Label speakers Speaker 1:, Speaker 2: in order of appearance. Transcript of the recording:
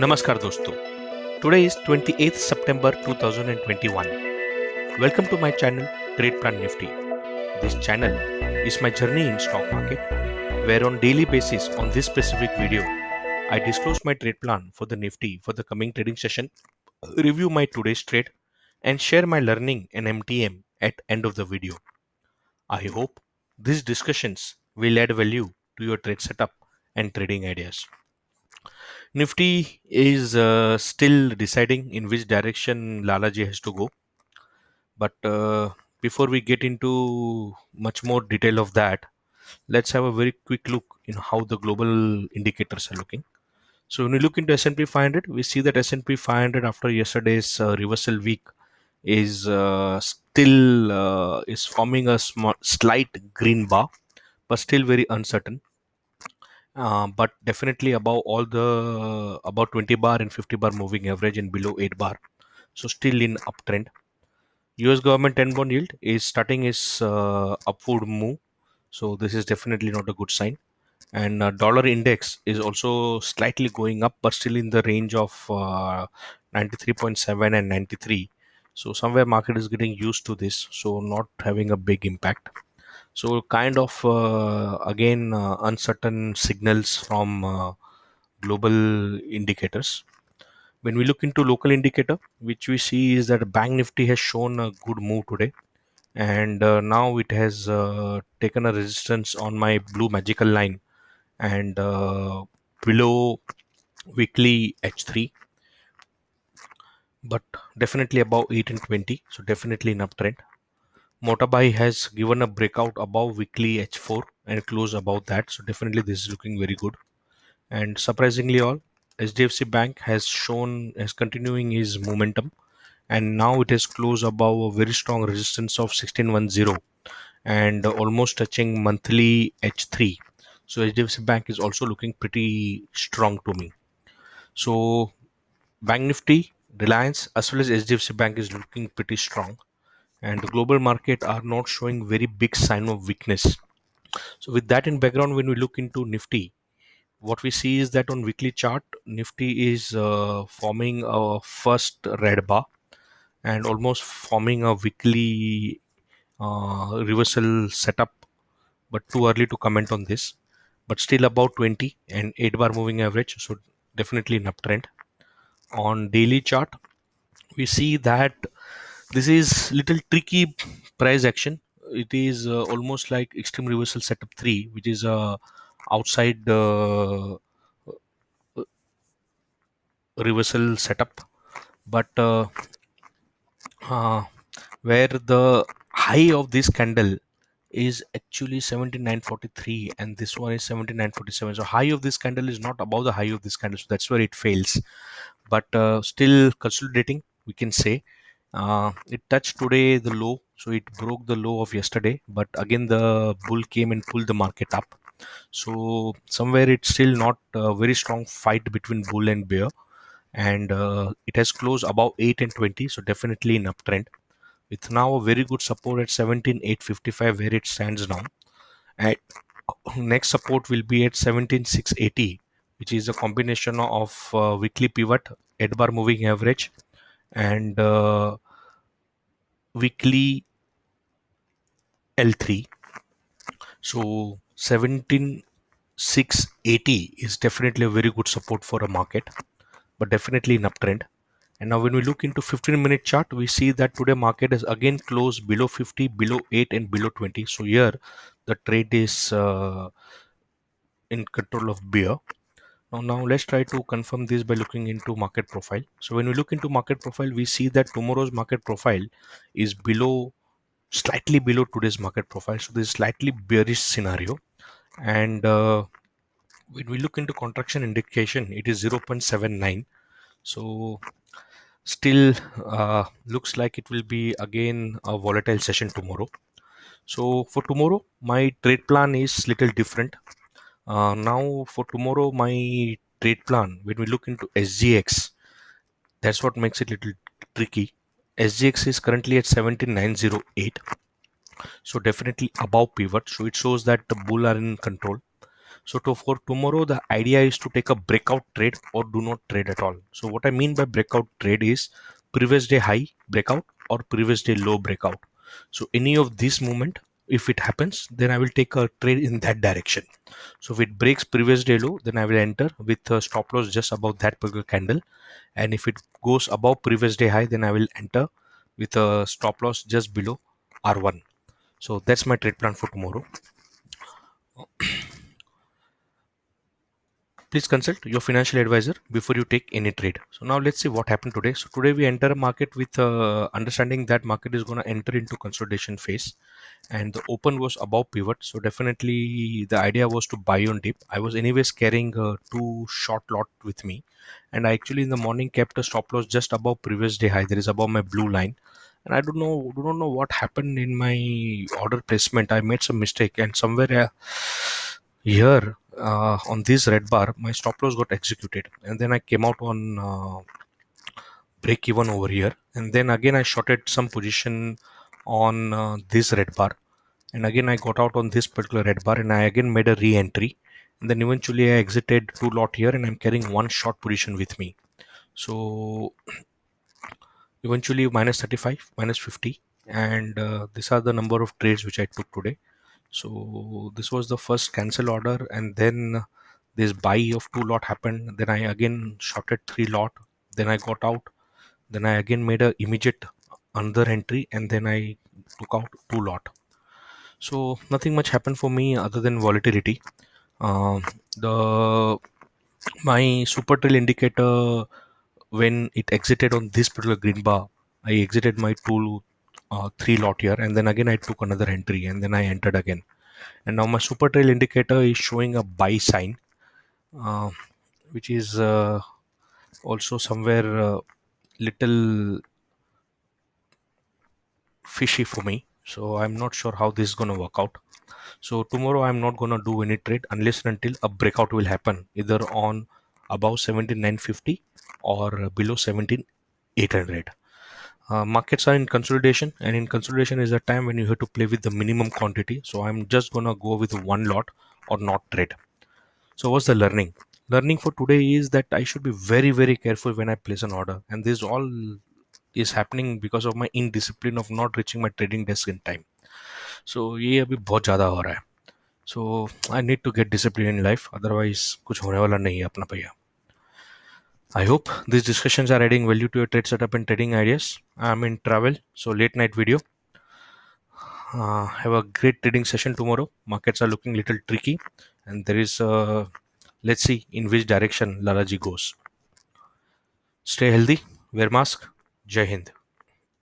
Speaker 1: Namaskar dosto. Today is 28th September 2021. Welcome to my channel Trade Plan Nifty. This channel is my journey in stock market where on daily basis on this specific video I disclose my trade plan for the Nifty for the coming trading session, review my today's trade and share my learning and MTM at end of the video. I hope these discussions will add value to your trade setup and trading ideas. Nifty is still deciding in which direction Lalaji has to go. But before we get into much more detail of that, let's have a very quick look in how the global indicators are looking. So when we look into S&P 500, we see that S&P 500 after yesterday's reversal week is still is forming a slight green bar, but still very uncertain. But definitely above all the about 20 bar and 50 bar moving average and below 8 bar, so still in uptrend. US government 10 bond yield is starting its upward move, so this is definitely not a good sign. And dollar index is also slightly going up but still in the range of 93.7 and 93, so somewhere market is getting used to this, so not having a big impact. So kind of again uncertain signals from global indicators. When we look into local indicator, which we see is that bank nifty has shown a good move today, and now it has taken a resistance on my blue magical line and below weekly h3, but definitely above 8 and 20, so definitely an uptrend. Motabai has given a breakout above weekly h4 and close above that, so definitely this is looking very good. And surprisingly all, HDFC Bank has continuing his momentum, and now it has closed above a very strong resistance of 1610 and almost touching monthly h3. So HDFC Bank is also looking pretty strong to me. So Bank Nifty, Reliance as well as HDFC Bank is looking pretty strong, and the global market are not showing very big sign of weakness. So with that in background, when we look into Nifty, what we see is that on weekly chart, Nifty is forming a first red bar and almost forming a weekly reversal setup, but too early to comment on this. But still about 20 and 8 bar moving average, so definitely an uptrend. On daily chart, we see that this is little tricky price action. It is almost like extreme reversal setup 3, which is outside reversal setup, but uh, where the high of this candle is actually 79.43 and this one is 79.47, so high of this candle is not above the high of this candle, so that's where it fails. But still consolidating, we can say. It touched today the low, so it broke the low of yesterday, but again the bull came and pulled the market up. So somewhere it's still not a very strong fight between bull and bear, and it has closed above 8 and 20, so definitely an uptrend with now a very good support at 17,855 where it stands now. And next support will be at 17,680, which is a combination of weekly pivot, 8 bar moving average, and weekly L3. So 17,680 is definitely a very good support for a market, but definitely an uptrend. And now when we look into 15-minute chart, we see that today market is again closed below 50, below 8 and below 20. So here the trade is in control of bear. Now let's try to confirm this by looking into market profile. So when we look into market profile, we see that tomorrow's market profile is slightly below today's market profile. So this is slightly bearish scenario. And when we look into contraction indication, it is 0.79. So still looks like it will be again a volatile session tomorrow. So for tomorrow, my trade plan is little different. Now for tomorrow, my trade plan, when we look into SGX, that's what makes it little tricky. SGX is currently at 17,908, so definitely above pivot. So it shows that the bull are in control. So for tomorrow, the idea is to take a breakout trade or do not trade at all. So what I mean by breakout trade is previous day high breakout or previous day low breakout. So any of this movement, if it happens, then I will take a trade in that direction. So if it breaks previous day low, then I will enter with a stop loss just above that particular candle. And if it goes above previous day high, then I will enter with a stop loss just below R1. So that's my trade plan for tomorrow. Please consult your financial advisor before you take any trade. So now let's see what happened today. So today we enter a market with understanding that market is going to enter into consolidation phase, and the open was above pivot. So definitely the idea was to buy on dip. I was anyways carrying two short lot with me, and I actually in the morning kept a stop loss just above previous day high. There is above my blue line, and I do not know what happened in my order placement. I made some mistake, and somewhere here on this red bar my stop loss got executed, and then I came out on break even over here, and then again I shorted some position on this red bar, and again I got out on this particular red bar, and I again made a re-entry, and then eventually I exited two lot here, and I'm carrying one short position with me. So eventually minus 35, minus 50, and these are the number of trades which I took today. So this was the first cancel order, and then this buy of two lot happened. Then I again shorted three lot. Then I got out. Then I again made a immediate another entry, and then I took out two lot. So nothing much happened for me other than volatility. The my super trail indicator, when it exited on this particular green bar, I exited my two three lot here, and then again I took another entry, and then I entered again. And now my super trail indicator is showing a buy sign, uh, which is also somewhere little fishy for me. So I'm not sure how this is going to work out. So tomorrow I'm not going to do any trade unless and until a breakout will happen either on above 17950 or below 17800. Markets are in consolidation, and in consolidation is a time when you have to play with the minimum quantity. So I'm just going to go with one lot or not trade. So what's the learning? Learning for today is that I should be very, very careful when I place an order. And this all is happening because of my indiscipline of not reaching my trading desk in time. So ये अभी बहुत ज़्यादा हो रहा है. So I need to get discipline in life. Otherwise कुछ होने वाला नहीं है अपना भैया. I hope these discussions are adding value to your trade setup and trading ideas. I'm in travel, so late night video. Have a great trading session tomorrow. Markets are looking little tricky, and there is let's see in which direction Lalaji goes. Stay healthy, wear mask. Jai Hind.